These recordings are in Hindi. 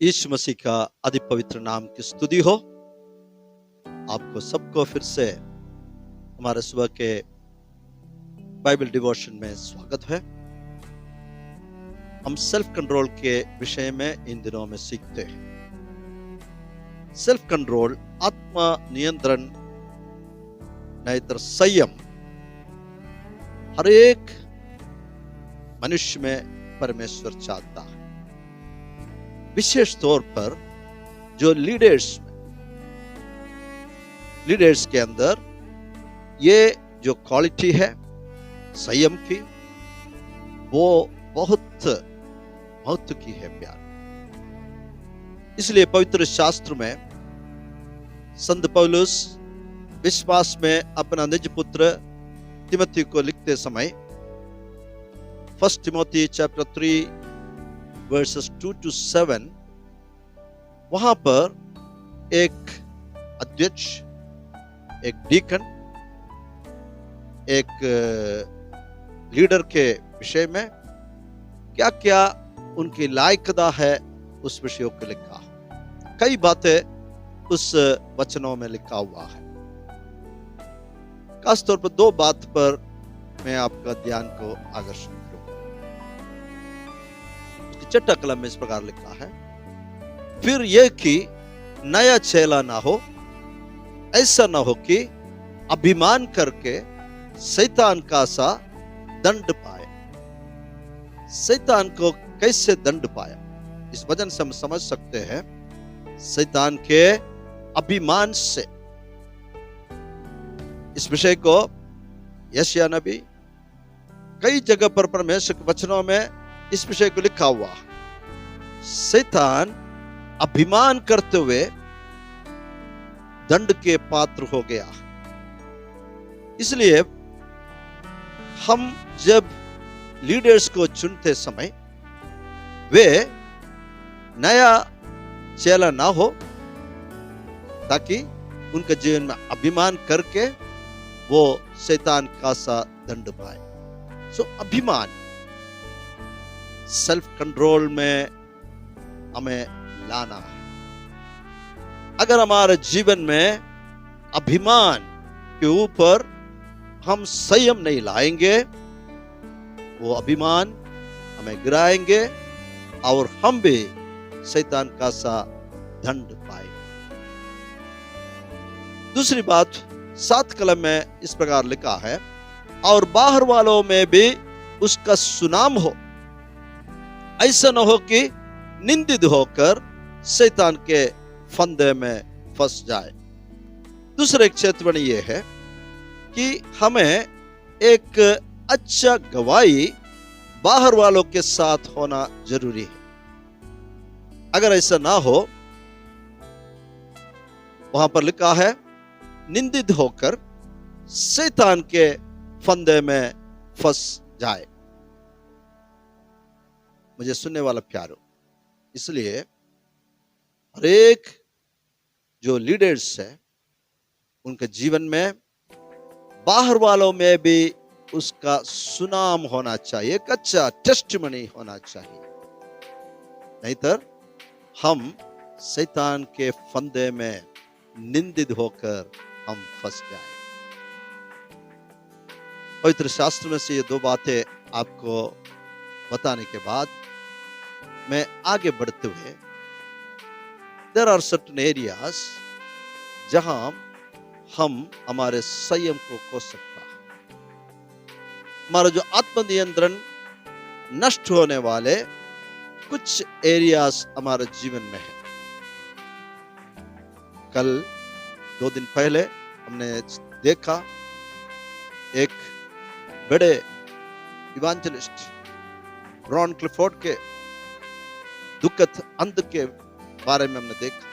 यीशु मसीह का अति पवित्र नाम की स्तुति हो। आपको सबको फिर से हमारे सुबह के बाइबल डिवोशन में स्वागत है। हम सेल्फ कंट्रोल के विषय में इन दिनों में सीखते हैं। सेल्फ कंट्रोल आत्मा नियंत्रण नहीं संयम हर एक मनुष्य में परमेश्वर चाहता है। विशेष तौर पर जो लीडर्स के अंदर ये जो क्वालिटी है संयम की, वो बहुत महत्व की है प्यार। इसलिए पवित्र शास्त्र में संत पौलुस विश्वास में अपना निज पुत्र तिमोथी को लिखते समय 1 Timothy chapter 3 verses 2 to 7 वहां पर एक अध्यक्ष, एक डीकन, एक लीडर के विषय में क्या क्या उनकी लायकता है उस विषयों को लिखा। कई बातें उस वचनों में लिखा हुआ है। खासतौर पर दो बात पर मैं आपका ध्यान को आकर्षित करूंगा। चट्टा कलम में इस प्रकार लिखा है, फिर यह कि नया चेला ना हो, ऐसा ना हो कि अभिमान करके शैतान का सा दंड पाए। शैतान को कैसे दंड पाया, इस वजन से हम समझ सकते हैं शैतान के अभिमान से। इस विषय को यशायाह नबी कई जगह पर परमेश्वर के वचनों में इस विषय को लिखा हुआ है। शैतान अभिमान करते हुए दंड के पात्र हो गया। इसलिए हम जब लीडर्स को चुनते समय वे नया चेला ना हो, ताकि उनके जीवन में अभिमान करके वो शैतान का सा दंड पाए। सो अभिमान सेल्फ कंट्रोल में हमें लाना है। अगर हमारे जीवन में अभिमान के ऊपर हम संयम नहीं लाएंगे, वो अभिमान हमें गिराएंगे और हम भी शैतान का सा दंड पाएंगे। दूसरी बात 7 कलम में इस प्रकार लिखा है, और बाहर वालों में भी उसका सुनाम हो, ऐसा न हो कि निंदित होकर शैतान के फंदे में फंस जाए। दूसरा एक चेतावनी यह है कि हमें एक अच्छा गवाही बाहर वालों के साथ होना जरूरी है। अगर ऐसा ना हो, वहां पर लिखा है निंदित होकर शैतान के फंदे में फंस जाए। मुझे सुनने वाला प्यारो, इसलिए हर एक जो लीडर्स है उनके जीवन में बाहर वालों में भी उसका सुनाम होना चाहिए, एक अच्छा टेस्टिमनी होना चाहिए। नहीं तो हम शैतान के फंदे में निंदित होकर हम फंस जाए। पवित्र शास्त्र में से ये दो बातें आपको बताने के बाद मैं आगे बढ़ते हुए, there are certain areas जहां हम हमारे संयम को खो सकता है। हमारा जो आत्म नियंत्रण नष्ट होने वाले कुछ एरियाज हमारे जीवन में है। कल 2 दिन पहले हमने देखा एक बड़े इवांजलिस्ट रॉन क्लिफोर्ड के दुखद अंत के बारे में हमने देखा।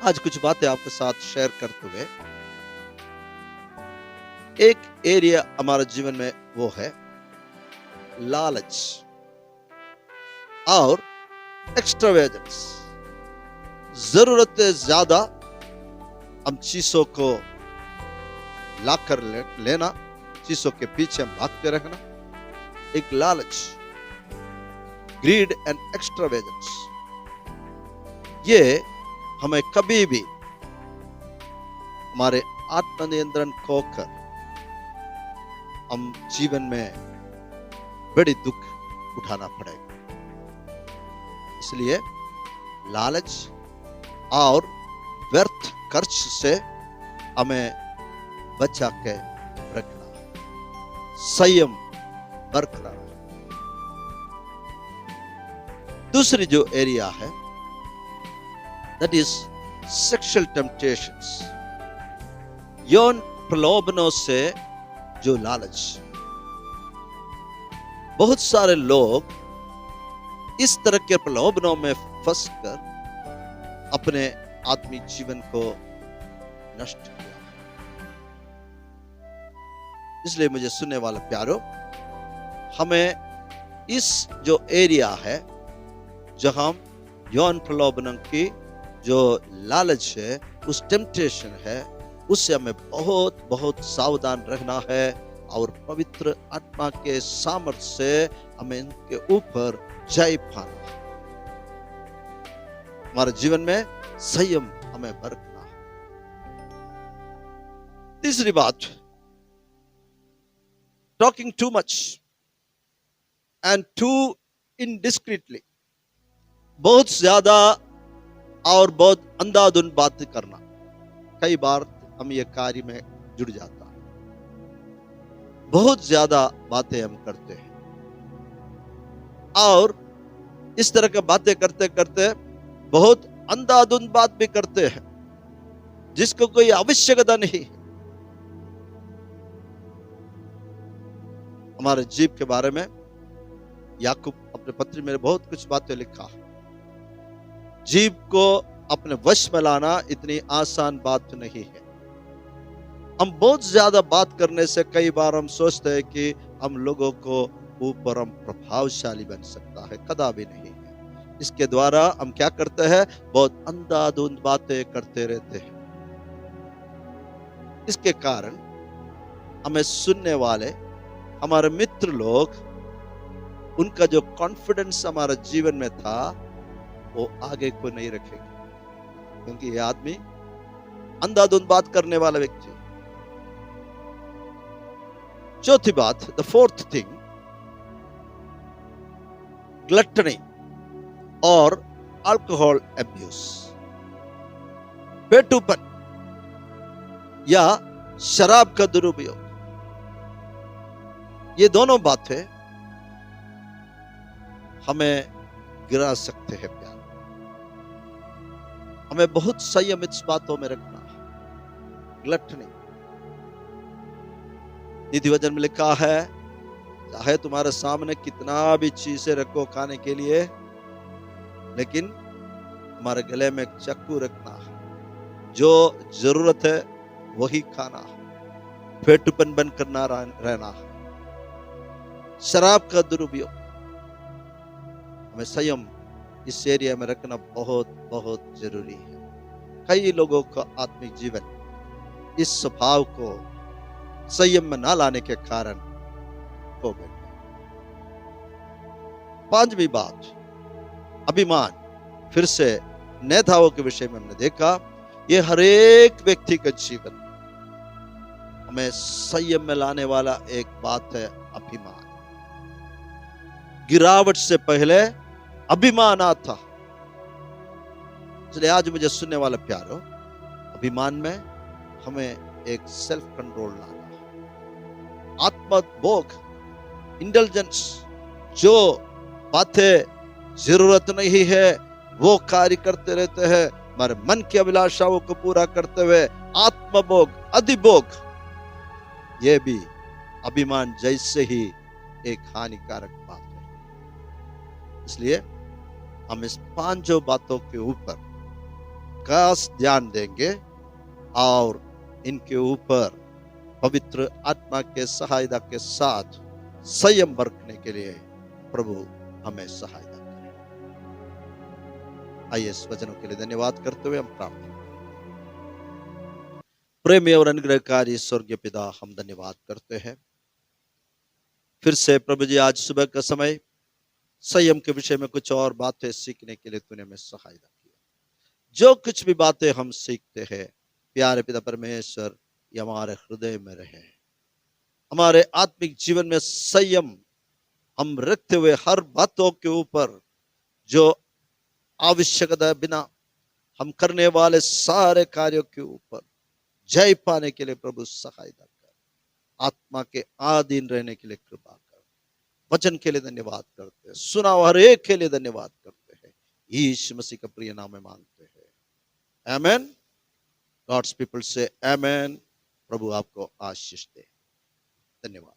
आज कुछ बातें आपके साथ शेयर करते हुए, एक एरिया हमारे जीवन में वो है लालच और एक्स्ट्रावेगेंस। जरूरत से ज्यादा हम चीजों को लाकर लेना, चीजों के पीछे हम भागते रहना, एक लालच। ग्रीड एंड एक्स्ट्रावेजेंस, ये हमें कभी भी हमारे आत्मनियंत्रण खोकर हम जीवन में बड़ी दुख उठाना पड़ेगा। इसलिए लालच और व्यर्थ खर्च से हमें बचा के रखना, संयम बरकरार। दूसरी जो एरिया है दैट इज सेक्सुअल टेम्पटेशंस, यौन प्रलोभनों से जो लालच। बहुत सारे लोग इस तरह के प्रलोभनों में फंसकर अपने आत्मिक जीवन को नष्ट किया। इसलिए मुझे सुनने वाले प्यारो, हमें इस जो एरिया है जहां यौन प्रलोभनों की जो लालच है, उस टेम्पटेशन है, उससे हमें बहुत बहुत सावधान रहना है और पवित्र आत्मा के सामर्थ्य से हमें इनके ऊपर जय पाना है। हमारे जीवन में संयम हमें बरतना है। तीसरी बात, talking too much and too indiscreetly, बहुत ज्यादा और बहुत अंधाधुंध बात करना। कई बार हम ये कार्य में जुड़ जाता है, बहुत ज्यादा बातें हम करते हैं और इस तरह की बातें करते करते बहुत अंधाधुंध बात भी करते हैं जिसको कोई आवश्यकता नहीं। हमारे जीव के बारे में याकूब अपने पत्री में बहुत कुछ बातें लिखा। जीव को अपने वश में लाना इतनी आसान बात नहीं है। हम बहुत ज्यादा बात करने से कई बार हम सोचते हैं कि हम लोगों को ऊपर हम प्रभावशाली बन सकता है, कदापि नहीं है। इसके द्वारा हम क्या करते हैं, बहुत अंधाधुंध बातें करते रहते हैं। इसके कारण हमें सुनने वाले हमारे मित्र लोग, उनका जो कॉन्फिडेंस हमारे जीवन में था वो आगे को नहीं रखेंगे, क्योंकि ये आदमी अंधाधुंध बात करने वाला व्यक्ति। चौथी बात, द फोर्थ थिंग, ग्लटनी और अल्कोहल एब्यूज, पेटूपन या शराब का दुरुपयोग। ये दोनों बातें हमें गिरा सकते हैं प्यार। हमें बहुत संयम इस बातों में रखना है। ग्लटनी, नीति वचन में लिखा है, चाहे तुम्हारे सामने कितना भी चीजें रखो खाने के लिए, लेकिन हमारे गले में एक चाकू रखना है, जो जरूरत है वही खाना है, पेटूपन बंद करना रहना है। शराब का दुरुपयोग, हमें संयम इस एरिया में रखना बहुत बहुत जरूरी है। कई लोगों का आत्मिक जीवन इस स्वभाव को संयम में ना लाने के कारण खो गए। पांचवी बात, अभिमान। फिर से नेताओं के विषय में हमने देखा, ये हर एक व्यक्ति का जीवन हमें संयम में लाने वाला एक बात है, अभिमान। गिरावट से पहले अभिमान आता। इसलिए आज मुझे सुनने वाले प्यारो, अभिमान में हमें एक सेल्फ कंट्रोल लाना है। आत्मभोग, इंडल्जेंस, जो बातें जरूरत नहीं है वो कार्य करते रहते हैं, हमारे मन की अभिलाषाओं को पूरा करते हुए आत्मभोग, अधिभोग, यह भी अभिमान जैसे ही एक हानिकारक बात है। इसलिए हम इस पांचों बातों के ऊपर खास ध्यान देंगे और इनके ऊपर पवित्र आत्मा के सहायता के साथ संयम बरतने के लिए प्रभु हमें सहायता करें। आइए इस वचनों के लिए धन्यवाद करते हुए हम प्रार्थना करें। प्रेमी और अनुग्रहकारी स्वर्गीय पिता, हम धन्यवाद करते हैं फिर से प्रभु जी, आज सुबह का समय संयम के विषय में कुछ और बातें सीखने के लिए तूने हमें सहायता किया। जो कुछ भी बातें हम सीखते हैं, प्यारे पिता परमेश्वर, ये हमारे हृदय में रहे। हमारे आत्मिक जीवन में संयम हम रखते हुए हर बातों के ऊपर जो आवश्यकता बिना हम करने वाले सारे कार्यों के ऊपर जय पाने के लिए प्रभु सहायता कर। आत्मा के अधीन रहने के लिए कृपा कर। वचन के लिए धन्यवाद करते हैं, सुना हर एक के लिए धन्यवाद करते हैं, यीशु मसीह का प्रिय नाम में मांगते हैं, आमेन। गॉड्स पीपल से आमेन। प्रभु आपको आशीष दे। धन्यवाद।